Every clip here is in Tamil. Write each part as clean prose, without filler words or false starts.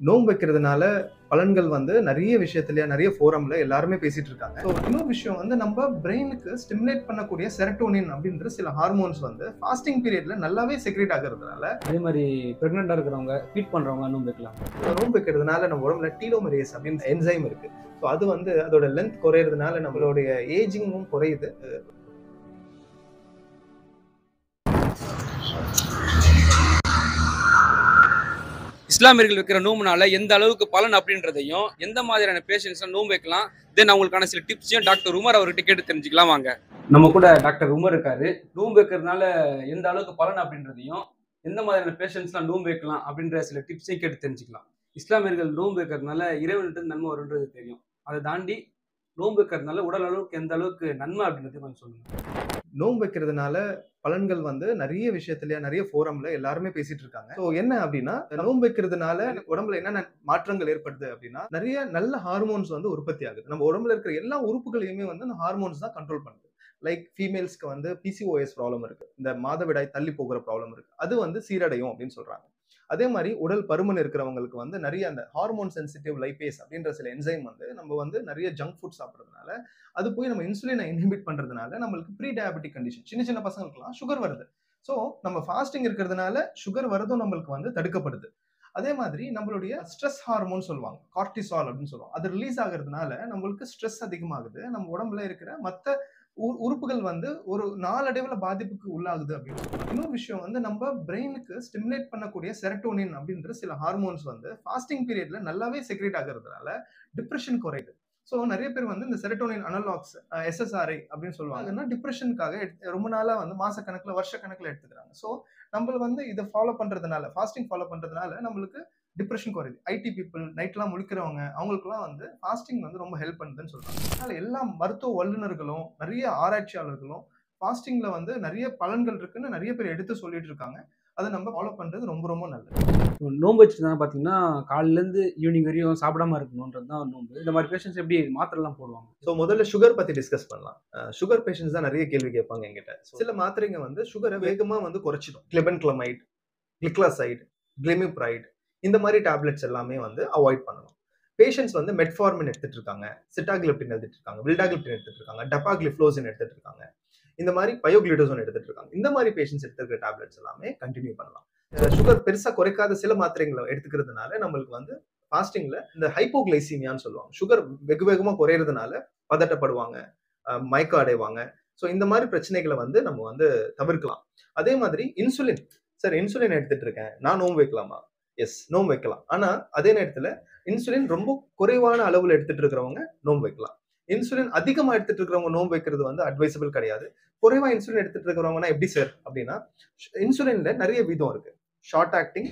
நோன்பு வைக்கிறதுனால பலன்கள் வந்து நிறைய விஷயத்துல நிறைய ஃபோரம்ல எல்லாருமே பேசிட்டு இருக்காங்க. ஸோ இன்னொரு விஷயம் வந்து நம்ம பிரெயினுக்கு ஸ்டிமுலேட் பண்ணக்கூடிய செரட்டோனின் அப்படின்ற சில ஹார்மோன்ஸ் வந்து ஃபாஸ்டிங் பீரியட்ல நல்லாவே செக்ரேட் ஆகிறதுனால அதே மாதிரி பிரெக்னெண்டா இருக்கிறவங்க ஃபீட் பண்றவங்க நோன்பு வைக்கலாம். நோன்பு வைக்கிறதுனால நம்ம உடம்புல டீலோமரேஸ் அப்படின்னு என்சைம் இருக்கு. ஸோ அது வந்து அதோட லென்த் குறையிறதுனால நம்மளுடைய ஏஜிங்கும் குறையுது. இஸ்லாமியர்கள் வைக்கிற நோம்புனால எந்த அளவுக்கு பலன் அப்படின்றதையும் எந்த மாதிரியான பேஷண்ட்ஸ் நோம்பு வைக்கலாம், தென் அவங்களுக்கான சில டிப்ஸையும் டாக்டர் உமர் அவர்கிட்ட கேட்டு தெரிஞ்சுக்கலாம் வாங்க. நம்ம கூட டாக்டர் உமர் இருக்காரு. நோம்பு வைக்கிறதுனால எந்த அளவுக்கு பலன் அப்படின்றதையும் எந்த மாதிரியான பேஷண்ட்ஸ்லாம் நோம்பு வைக்கலாம் அப்படின்ற சில டிப்ஸையும் கேட்டு தெரிஞ்சுக்கலாம். இஸ்லாமியர்கள் நோம்பு வைக்கிறதுனால இறைவன்கிட்ட நன்மை வருன்றது தெரியும். அதை தாண்டி நோம்பு வைக்கிறதுனால உடல் அளவுக்கு எந்த அளவுக்கு நன்மை அப்படின்றது கொஞ்சம் சொல்லுங்க. நோன்பு வைக்கிறதுனால பலன்கள் வந்து நிறைய விஷயத்துல நிறைய ஃபோரம்ல எல்லாருமே பேசிட்டு இருக்காங்க. ஸோ என்ன அப்படின்னா, நோன்பு வைக்கிறதுனால உடம்புல என்னென்ன மாற்றங்கள் ஏற்படுது அப்படின்னா, நிறைய நல்ல ஹார்மோன்ஸ் வந்து உற்பத்தி ஆகுது. நம்ம உடம்புல இருக்கிற எல்லா உறுப்புகளையுமே வந்து அந்த ஹார்மோன்ஸ் தான் கண்ட்ரோல் பண்ணுது. லைக் ஃபீமேல்ஸ்க்கு வந்து பிசிஓஎஸ் ப்ராப்ளம் இருக்கு, இந்த மாதவிடாய் தள்ளி போகிற ப்ராப்ளம் இருக்கு, அது வந்து சீரடையும் அப்படின்னு சொல்றாங்க. அதே மாதிரி உடல் பருமன் இருக்கிறவங்களுக்கு வந்து நிறைய அந்த ஹார்மோன் சென்சிட்டிவ் லைபேஸ் அப்படின்ற சில என்சைம் வந்து நம்ம வந்து நிறைய ஜங்க் ஃபுட் சாப்பிட்றதுனால அது போய் நம்ம இன்சுலினை இன்ஹிபிட் பண்றதுனால நம்மளுக்கு ப்ரீ டயபெட்டிக் கண்டிஷன், சின்ன சின்ன பசங்களுக்குலாம் சுகர் வருது. ஸோ நம்ம ஃபாஸ்டிங் இருக்கிறதுனால சுகர் வரதும் நம்மளுக்கு வந்து தடுக்கப்படுது. அதே மாதிரி நம்மளுடைய ஸ்ட்ரெஸ் ஹார்மோன் சொல்லுவாங்க, கார்டிசால் அப்படின்னு சொல்லுவாங்க, அது ரிலீஸ் ஆகிறதுனால நம்மளுக்கு ஸ்ட்ரெஸ் அதிகமாகுது. நம்ம உடம்புல இருக்கிற மற்ற உறுப்புகள் வந்து ஒரு நாளடைவுல பாதிப்புக்கு உள்ளாகுது அப்படின்னு சொல்லுவாங்க. இன்னொரு விஷயம் வந்து நம்ம பிரெயினுக்கு ஸ்டிமுலேட் பண்ணக்கூடிய செரட்டோனின் அப்படின்ற சில ஹார்மோன்ஸ் வந்து ஃபாஸ்டிங் பீரியட்ல நல்லாவே செக்ரேட் ஆகிறதுனால டிப்ரெஷன் குறையுது. ஸோ நிறைய பேர் வந்து இந்த செரட்டோனின் அனலாக்ஸ் எஸ்எஸ்ஆர்ஐ அப்படின்னு சொல்லுவாங்கன்னா டிப்ரெஷனுக்காக ரொம்ப நாளா வந்து மாசக்கணக்கில் வருஷக்கணக்கில் எடுத்துக்கிறாங்க. ஸோ நம்ம வந்து இதை ஃபாலோ பண்றதுனால, ஃபாஸ்டிங் ஃபாலோ பண்றதுனால நம்மளுக்கு டிப்ரெஷன் குறையுது. ஐடி பீப்புள், நைட்லாம் முழிக்கிறவங்க, அவங்களுக்குலாம் வந்து ஃபாஸ்டிங் வந்து ரொம்ப ஹெல்ப் பண்ணுதுன்னு சொல்றாங்க. அதனால எல்லா மருத்துவ வல்லுநர்களும் நிறைய ஆராய்ச்சியாளர்களும் ஃபாஸ்டிங்ல வந்து நிறைய பலன்கள் இருக்குன்னு நிறைய பேர் எடுத்து சொல்லிட்டு இருக்காங்க. அதை நம்ம ஃபாலோ பண்றது ரொம்ப ரொம்ப நல்லது. நோன்பு வச்சுருந்தாங்க பார்த்தீங்கன்னா காலையிலேருந்து ஈவினிங் வரையும் சாப்பிடாம இருக்கணுன்றது தான் நோன்பு. இந்த மாதிரி பேஷண்ட்ஸ் எப்படி மாத்திரைலாம் போடுவாங்க? ஸோ முதல்ல சுகர் பத்தி டிஸ்கஸ் பண்ணலாம். சுகர் பேஷண்ட்ஸ் தான் நிறைய கேள்வி கேட்பாங்க என்கிட்ட. சில மாத்திரைங்க வந்து சுகரை வேகமா வந்து குறைச்சிடும். கிளெபென்கிளமைட், கிளிக்லாசைட், கிளிமிப்ரைட், இந்த மாதிரி டேப்லெட்ஸ் எல்லாமே வந்து அவாய்ட் பண்ணணும். பேஷண்ட்ஸ் வந்து மெட்ஃபார்மின் எடுத்துட்டு இருக்காங்க, சிட்டாகிலிப்டின் எடுத்துட்டு இருக்காங்க, வில்டாகிலிப்டின் எடுத்துட்டு இருக்காங்க, டெபாக்ளிஃப்ளோசின் எடுத்துட்டு இருக்காங்க, இந்த மாதிரி பயோக்ளிடோசோன் எடுத்துட்டு இருக்காங்க. இந்த மாதிரி பேஷண்ட்ஸ் எடுத்துக்கிற டேப்லெட்ஸ் எல்லாமே கண்டினியூ பண்ணலாம். சுகர் பெருசா குறைக்காத சில மாத்திரைகளை எடுத்துக்கிறதுனால நம்மளுக்கு வந்து ஃபாஸ்டிங்ல இந்த ஹைப்போகிளைசீமியான்னு சொல்லுவாங்க, சுகர் வெகு வேகமா குறையிறதுனால பதட்டப்படுவாங்க, மயக்கம் அடைவாங்க. ஸோ இந்த மாதிரி பிரச்சனைகளை வந்து நம்ம வந்து தவிர்க்கலாம். அதே மாதிரி இன்சுலின், சார் இன்சுலின் எடுத்துட்டு இருக்கேன், நான் நோன்பு வைக்கலாமா? எஸ், நோன்பு வைக்கலாம். ஆனா அதே நேரத்துல இன்சுலின் ரொம்ப குறைவான அளவுல எடுத்துட்டு இருக்கிறவங்க நோன்பு வைக்கலாம். இன்சுலின் அதிகமா எடுத்துட்டு இருக்கிறவங்க நோன்பு வைக்கிறது வந்து அட்வைசபிள் கிடையாது. குறைவா இன்சுலின் எடுத்துட்டு இருக்கிறவங்கன்னா எப்படி சார் அப்படின்னா, இன்சுலின்ல நிறைய விதம் இருக்கு. Short acting,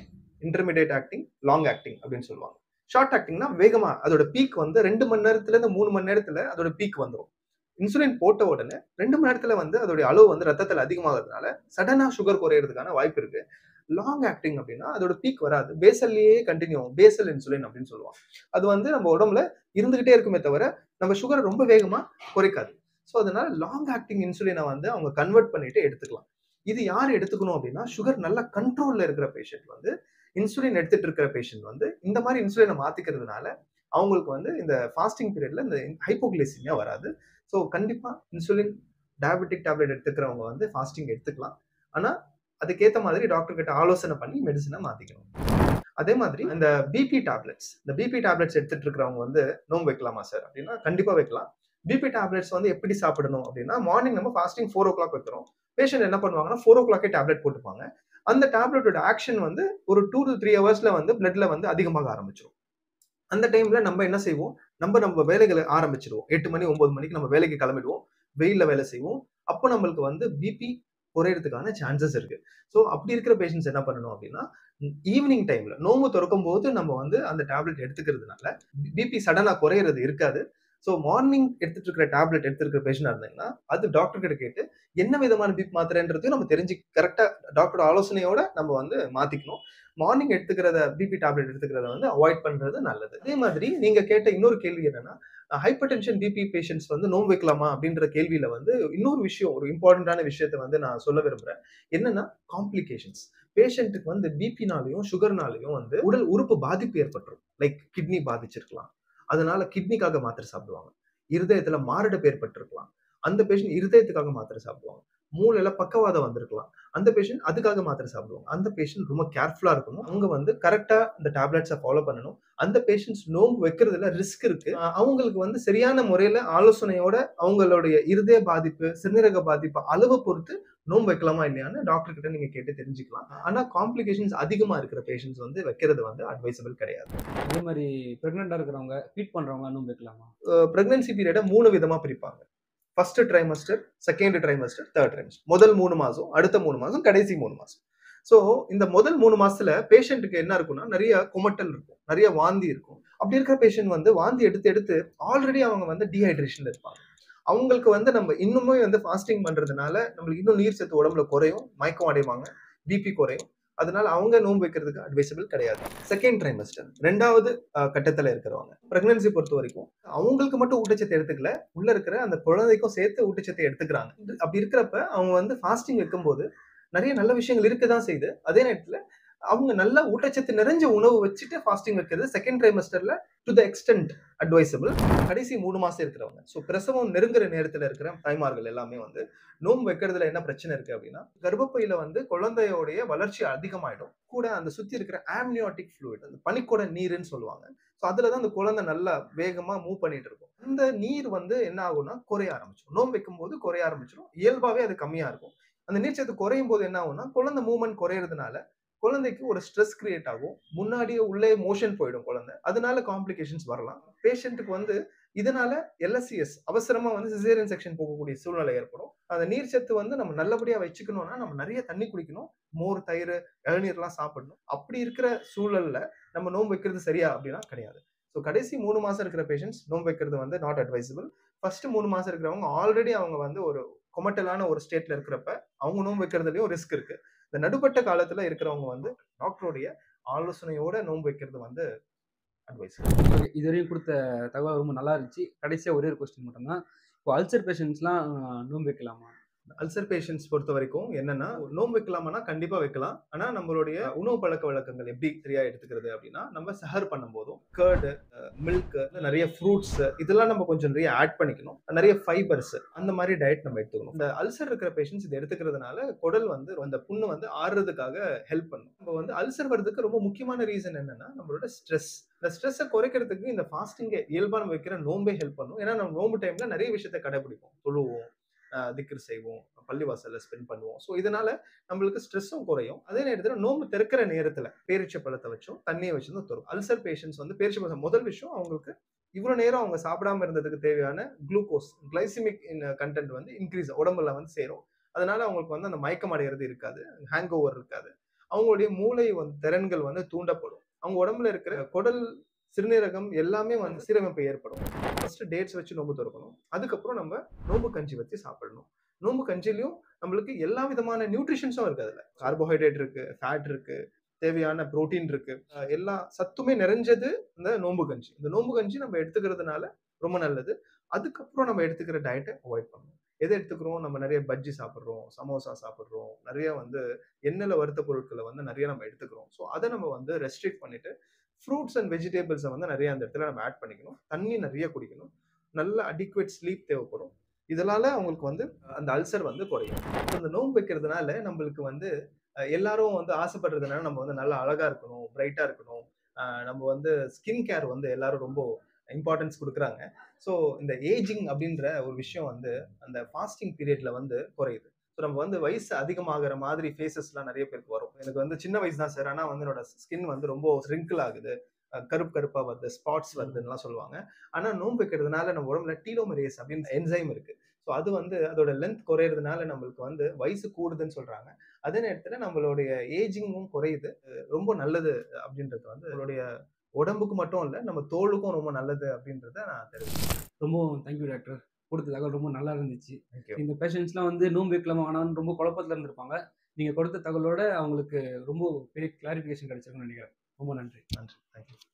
intermediate acting, long acting அப்படின்னு சொல்லுவாங்க. ஷார்ட் ஆக்டிங்னா வேகமா அதோட பீக் வந்து 2 மணி நேரத்துல இருந்து 3 மணி நேரத்துல அதோட பீக் வந்துடும். இன்சுலின் போட்ட உடனே 2 மணி நேரத்துல வந்து அதோட அளவு வந்து ரத்தத்துல அதிகமாகிறதுனால சடனா சுகர் குறையிறதுக்கான வாய்ப்பு இருக்கு. லாங் ஆக்டிங் அப்படின்னா அதோட பீக் வராது, பேசல்லையே கண்டினியூ ஆகும், பேசல் இன்சுலின் அப்படின்னு சொல்லுவாங்க. அது வந்து நம்ம உடம்புல இருந்துகிட்டே இருக்குமே தவிர நம்ம சுகரை ரொம்ப வேகமா குறைக்காது. ஸோ அதனால லாங் ஆக்டிங் இன்சுலினை வந்து அவங்க கன்வெர்ட் பண்ணிட்டு எடுத்துக்கலாம். இது யார் எடுத்துக்கணும் அப்படின்னா, சுகர் நல்லா கண்ட்ரோல்ல இருக்கிற பேஷண்ட் வந்து, இன்சுலின் எடுத்துட்டு இருக்கிற பேஷண்ட் வந்து இந்த மாதிரி இன்சுலினை மாத்திக்கிறதுனால அவங்களுக்கு வந்து இந்த ஃபாஸ்டிங் பீரியட்ல இந்த ஹைப்போகிளைசீமியா வராது. ஸோ கண்டிப்பா இன்சுலின் டயபெட்டிக் டேப்லெட் எடுத்துக்கிறவங்க வந்து ஃபாஸ்டிங் எடுத்துக்கலாம். ஆனா அதுக்கேற்ற மாதிரி டாக்டர் கிட்ட ஆலோசனை பண்ணி மெடிசனை மாத்திக்கணும். அதே மாதிரி இந்த பிபி டேப்லெட்ஸ், இந்த பிபி டேப்லெட்ஸ் எடுத்துட்டு இருக்கிறவங்க வந்து நோன்பு வைக்கலாமா சார் அப்படின்னா, கண்டிப்பா வைக்கலாம். பிபி டேப்லெட்ஸ் வந்து எப்படி சாப்பிடணும் அப்படின்னா, மார்னிங் நம்ம ஃபாஸ்டிங் 4 o'clock வைக்கிறோம். பேஷண்ட் என்ன பண்ணுவாங்கன்னா 4 o'clock டேப்லெட் போட்டுப்பாங்க. அந்த டேப்லெட்டோட ஆக்ஷன் வந்து ஒரு 2 to 3 ஹவர்ஸ்ல வந்து பிளட்ல வந்து அதிகமாக ஆரம்பிச்சிடும். அந்த டைம்ல நம்ம என்ன செய்வோம், நம்ம வேலைகளை ஆரம்பிச்சிடுவோம். 8 மணி 9 மணிக்கு நம்ம வேலைக்கு கிளம்பிடுவோம், வெயில்ல வேலை செய்வோம். அப்போ நம்மளுக்கு வந்து பிபி குறையறதுக்கான சான்சஸ் இருக்கு. ஸோ அப்படி இருக்கிற பேஷண்ட்ஸ் என்ன பண்ணணும் அப்படின்னா, ஈவினிங் டைம்ல நோம்பு திறக்கும் போது நம்ம வந்து அந்த டேப்லெட் எடுத்துக்கிறதுனால பிபி சடனா குறையிறது இருக்காது. ஸோ மார்னிங் எடுத்துட்டு இருக்கிற டேப்லெட் எடுத்துருக்கிற பேஷண்டா இருந்தீங்கன்னா அது டாக்டர் கிட்ட கேட்டு என்ன விதமான பிபி மாத்திரைன்றதையும் நம்ம தெரிஞ்சு கரெக்டா டாக்டரோட ஆலோசனையோட நம்ம வந்து மாத்திக்கணும். மார்னிங் எடுத்துக்கிறத பிபி டேப்லெட் எடுத்துக்கிறத வந்து அவாய்ட் பண்றது நல்லது. அதே மாதிரி நீங்க கேட்ட இன்னொரு கேள்வி என்னன்னா, ஹைப்பர் டென்ஷன் பிபி பேஷண்ட்ஸ் வந்து நோன்பு வைக்கலாமா அப்படின்ற கேள்வியில வந்து இன்னொரு விஷயம், ஒரு இம்பார்ட்டன்டான விஷயத்த வந்து நான் சொல்ல விரும்புறேன். என்னன்னா காம்ப்ளிகேஷன்ஸ். பேஷண்ட்டுக்கு வந்து பிபினாலையும் சுகர்னாலையும் வந்து உடல் உறுப்பு பாதிப்பு ஏற்பட்டுரும். Like kidney பாதிச்சிருக்கலாம். அதனால கிட்னிக்காக மாத்திரை சாப்பிடுவாங்க. இருதயத்துல மாரடைப்பு ஏற்பட்டிருக்கலாம். அந்த பேஷண்ட் இருதயத்துக்காக மாத்திரை சாப்பிடுவாங்க. மூளையில பக்கவாதம் வந்திருக்கலாம். அந்த பேஷண்ட் அதுக்காக மாத்திரை சாப்பிடுவாங்க. அந்த பேஷண்ட் ரொம்ப கேர்ஃபுல்லா இருக்கணும். அவங்க வந்து கரெக்ட்டா இந்த டேப்லெட்ஸ ஃபாலோ பண்ணணும். அந்த பேஷண்ட்ஸ் நோன்பு வைக்கிறதுல ரிஸ்க் இருக்கு. அவங்களுக்கு வந்து சரியான முறையில ஆலோசனையோட அவங்களுடைய இருதய பாதிப்பு, சிறுநீரக பாதிப்பு அளவ பொறுத்து நோன்பு வைக்கலாமா இல்லையான்னு டாக்டர் கிட்ட நீங்க கேட்டு தெரிஞ்சுக்கலாம். ஆனா காம்ப்ளிகேஷன்ஸ் அதிகமா இருக்கிற பேஷண்ட்ஸ் வந்து வைக்கிறது வந்து அட்வைசபிள் கிடையாது. அதே மாதிரி பிரெக்னெண்டா இருக்கிறவங்க, ஃபீட் பண்றவங்க நோன்பு வைக்கலாமா? பிரெக்னன்சி பீரியட 3 விதமா பிரிப்பாங்க. First trimester, second trimester, third trimester. முதல் 3 மாசம், அடுத்த 3 மாசம், கடைசி 3 மாசம். சோ இந்த முதல் 3 மாசத்துல பேஷண்ட்டுக்கு என்ன இருக்கும்னா, நிறைய குமட்டல் இருக்கும், நிறைய வாந்தி இருக்கும். அப்படி இருக்கிற பேஷண்ட் வந்து வாந்தி எடுத்து எடுத்து ஆல்ரெடி அவங்க வந்து டீஹைட்ரேஷன்ல இருப்பாங்க. அவங்களுக்கு வந்து நம்ம இன்னுமே வந்து ஃபாஸ்டிங் பண்றதுனால நம்மளுக்கு இன்னும் நீர் சத்து உடம்புல குறையும், மயக்கம் அடைவாங்க, பிபி குறையும். அதனால அவங்க நோன்பு வைக்கிறதுக்கு அட்வைசபிள் கிடையாது. செகண்ட் ட்ரைமஸ்டர் 2வது கட்டத்துல இருக்கிறவங்க பிரெக்னன்சி பொறுத்த வரைக்கும் அவங்களுக்கு மட்டும் ஊட்டச்சத்து எடுத்துக்கல, உள்ள இருக்கிற அந்த குழந்தைக்கும் சேர்த்து ஊட்டச்சத்தை எடுத்துக்கிறாங்க. அப்படி இருக்கிறப்ப அவங்க வந்து ஃபாஸ்டிங் வைக்கும்போது நிறைய நல்ல விஷயங்கள் இருக்கதான் செய்யுது. அதே நேரத்துல அவங்க நல்ல ஊட்டச்சத்து நிறைஞ்ச உணவு வச்சுட்டு ஃபாஸ்டிங் வைக்கிறது செகண்ட் ட்ரைமஸ்டர்ல டு த எக்ஸ்டென்ட் அட்வைசபிள். கடைசி 3 மாசம் இருக்கிறவங்க, ஸோ பிரசவம் நெருங்குற நேரத்துல இருக்கிற தாய்மார்கள் எல்லாமே வந்து நோன்பு வைக்கிறதுல என்ன பிரச்சனை இருக்கு அப்படின்னா, கர்ப்பப்பையில வந்து குழந்தையோடைய வளர்ச்சி அதிகமாயிடும். கூட அந்த சுத்தி இருக்கிற ஆம்னியாட்டிக் ஃப்ளூயிட், அந்த பனிக்கூட நீருன்னு சொல்லுவாங்க. ஸோ அதுலதான் அந்த குழந்தை நல்லா வேகமா மூவ் பண்ணிட்டு இருக்கும். இந்த நீர் வந்து என்ன ஆகும்னா குறைய ஆரம்பிச்சிடும். நோன்பு வைக்கும் போது குறைய ஆரம்பிச்சிடும். இயல்பாவே அது கம்மியா இருக்கும். அந்த நீர்ச்சத்து குறையும் போது என்ன ஆகும்னா குழந்தை மூவ்மெண்ட் குறையறதுனால குழந்தைக்கு ஒரு ஸ்ட்ரெஸ் கிரியேட் ஆகும். முன்னாடியே உள்ளே மோஷன் போயிடும் குழந்தை. அதனால காம்ப்ளிகேஷன்ஸ் வரலாம். பேஷண்ட்டுக்கு வந்து இதனால எல்எஸ்சிஎஸ் அவசரமா வந்து சிசேரியன் செக்ஷன் போகக்கூடிய சூழ்நிலை ஏற்படும். அந்த நீர் சத்து வந்து நம்ம நல்லபடியா வச்சுக்கணும்னா நம்ம நிறைய தண்ணி குடிக்கணும், மோர், தயிர், இளநீர்லாம் சாப்பிடணும். அப்படி இருக்கிற சூழல்ல நம்ம நோன்பு வைக்கிறது சரியா அப்படின்னா கிடையாது. ஸோ கடைசி 3 மாசம் இருக்கிற பேஷண்ட்ஸ் நோன்பு வைக்கிறது வந்து நாட் அட்வைசபிள். ஃபர்ஸ்ட் 3 மாசம் இருக்கிறவங்க ஆல்ரெடி அவங்க வந்து ஒரு கொமட்டலான ஒரு ஸ்டேட்ல இருக்கிறப்ப அவங்க நோன்பு வைக்கிறதுலயும் ரிஸ்க் இருக்கு. இந்த நடுப்பட்ட காலத்துல இருக்கிறவங்க வந்து டாக்டருடைய ஆலோசனையோட நோன்பு வைக்கிறது வந்து அட்வைஸ். ஓகே. இதுவரையும் கொடுத்த தகவல் ரொம்ப நல்லா இருந்துச்சு. கடைசியா ஒரே ஒரு கொஸ்டின் மட்டும்தான். இப்போ அல்சர் பேஷண்ட்ஸ்லாம் நோன்பு வைக்கலாமா? அல்சர் பேஷண்ட்ஸ் பொறுத்த வரைக்கும் என்னன்னா, நோன்பு வைக்கலாமான்னா கண்டிப்பா வைக்கலாம். ஆனா நம்மளுடைய உணவு பழக்க வழக்கங்கள் எப்படி சரியா எடுத்துக்கிறது அப்படின்னா, நம்ம சஹர் பண்ணும்போதும் கர்டு, மில்க், நிறைய ஃப்ரூட்ஸ் இதெல்லாம் நம்ம கொஞ்சம் நிறைய ஆட் பண்ணிக்கணும். நிறைய ஃபைபர்ஸ் அந்த மாதிரி டயட் நம்ம எடுத்துக்கணும். இந்த அல்சர் இருக்கிற பேஷண்ட்ஸ் இதை எடுத்துக்கிறதுனால குடல் வந்து அந்த புண்ணு வந்து ஆறுறதுக்காக ஹெல்ப் பண்ணும். நம்ம வந்து அல்சர் வர்றதுக்கு ரொம்ப முக்கியமான ரீசன் என்னன்னா நம்மளோட ஸ்ட்ரெஸ். இந்த ஸ்ட்ரெஸ்ஸை குறைக்கிறதுக்கு இந்த ஃபாஸ்டிங் இயல்பா நம்ம வைக்கிற நோன்பே ஹெல்ப் பண்ணும். ஏன்னா நம்ம நோன்பு டைம்ல நிறைய விஷயத்தை கடைபிடிப்போம், தொழுவோம், திக்ர் செய்வோம், பள்ளிவாசல்ல ஸ்பெண்ட் பண்ணுவோம். ஸோ இதனால நம்மளுக்கு ஸ்ட்ரெஸ்ஸும் குறையும். அதே நேரத்தில் நோன்பு திறக்கிற நேரத்தில் பேரிச்சை பழத்தை வச்சும் தண்ணியை வச்சும் தரும். அல்சர் பேஷண்ட்ஸ் வந்து பேரிச்சை பழம் முதல் விஷயம் அவங்களுக்கு இவ்வளவு நேரம் அவங்க சாப்பிடாம இருந்ததுக்கு தேவையான குளுக்கோஸ், கிளைசிமிக் கண்டென்ட் வந்து இன்க்ரீஸ் உடம்புல வந்து சேரும். அதனால அவங்களுக்கு வந்து அந்த மயக்கம் அடைகிறது இருக்காது, ஹேங் ஓவர் இருக்காது. அவங்களுடைய மூளை வந்து திறன்கள் வந்து தூண்டப்படும். அவங்க உடம்புல இருக்கிற குடல், சிறுநீரகம் எல்லாமே வந்து சீரமைப்பு ஏற்படும். ஃபர்ஸ்ட் டேட்ஸ் வச்சு நோன்பு திறக்கணும். அதுக்கப்புறம் நம்ம நோன்பு கஞ்சி வச்சு சாப்பிடணும். நோன்பு கஞ்சிலையும் நம்மளுக்கு எல்லா விதமான நியூட்ரிஷன்ஸும் இருக்கு. அதுல கார்போஹைட்ரேட் இருக்கு, ஃபேட் இருக்கு, தேவையான புரோட்டீன் இருக்கு, எல்லா சத்துமே நிறைஞ்சது இந்த நோன்பு கஞ்சி. இந்த நோன்பு கஞ்சி நம்ம எடுத்துக்கிறதுனால ரொம்ப நல்லது. அதுக்கப்புறம் நம்ம எடுத்துக்கிற டயட்டை அவாய்ட் பண்ணணும். எதை எடுத்துக்கிறோம்? நம்ம நிறைய பஜ்ஜி சாப்பிட்றோம், சமோசா சாப்பிட்றோம், நிறைய வந்து எண்ணெயில வறுத்த பொருட்களை வந்து நிறைய நம்ம எடுத்துக்கிறோம். ஸோ அதை நம்ம வந்து ரெஸ்ட்ரிக்ட் பண்ணிட்டு ஃப்ரூட்ஸ் அண்ட் வெஜிடபிள்ஸை வந்து நிறைய அந்த இடத்துல நம்ம ஆட் பண்ணிக்கணும். தண்ணி நிறைய குடிக்கணும். நல்ல அடிக்குவேட் ஸ்லீப் தேவைப்படும். இதனால அவங்களுக்கு வந்து அந்த அல்சர் வந்து குறையும். அந்த நோன்பு வைக்கிறதுனால நம்மளுக்கு வந்து எல்லாரும் வந்து ஆசைப்படுறதுனால நம்ம வந்து நல்லா அழகா இருக்கணும், பிரைட்டா இருக்கணும். நம்ம வந்து ஸ்கின் கேர் வந்து எல்லாரும் ரொம்ப இம்பார்ட்டன்ஸ் கொடுக்குறாங்க. ஸோ இந்த ஏஜிங் அப்படின்ற ஒரு விஷயம் வந்து அந்த ஃபாஸ்டிங் பீரியட்ல வந்து குறையுது. ஸோ நம்ம வந்து வயசு அதிகமாகிற மாதிரி ஃபேஸஸ்லாம் நிறைய பேருக்கு வரும். எனக்கு வந்து சின்ன வயசு தான் சார், ஆனால் வந்து என்னோட ஸ்கின் வந்து ரொம்ப ரிங்கிள் ஆகுது, கருப்பு கருப்பா வருது, ஸ்பாட்ஸ் வருதுன்னுலாம் சொல்லுவாங்க. ஆனா நோன்பு வைக்கிறதுனால நம்ம உடம்புல டீலோமெரேஸ் அப்படின்னு என்சைம் இருக்கு. ஸோ அது வந்து அதோட லென்த் குறையிறதுனால நம்மளுக்கு வந்து வயசு கூடுதுன்னு சொல்றாங்க. அதே நேரத்துல நம்மளுடைய ஏஜிங்கும் குறையுது. ரொம்ப நல்லது அப்படின்றது வந்து நம்மளுடைய உடம்புக்கு மட்டும் இல்ல, நம்ம தோலுக்கும் ரொம்ப நல்லது அப்படின்றத நான் தெரிவிக்கிறேன். ரொம்ப தேங்க்யூ டாக்டர். கொடுத்த தகவல் ரொம்ப நல்லா இருந்துச்சு. தேங்க்யூ. இந்த பேஷண்ட்ஸ்லாம் வந்து நோன்பு வைக்கலாமா வேணாம்னு ரொம்ப குழப்பத்துல இருந்திருப்பாங்க. நீங்கள் கொடுத்த தகவலோட அவங்களுக்கு ரொம்ப பெரிய கிளாரிஃபிகேஷன் கிடைச்சிருக்குன்னு நினைக்கிறேன். ரொம்ப நன்றி. நன்றி. தேங்க்யூ.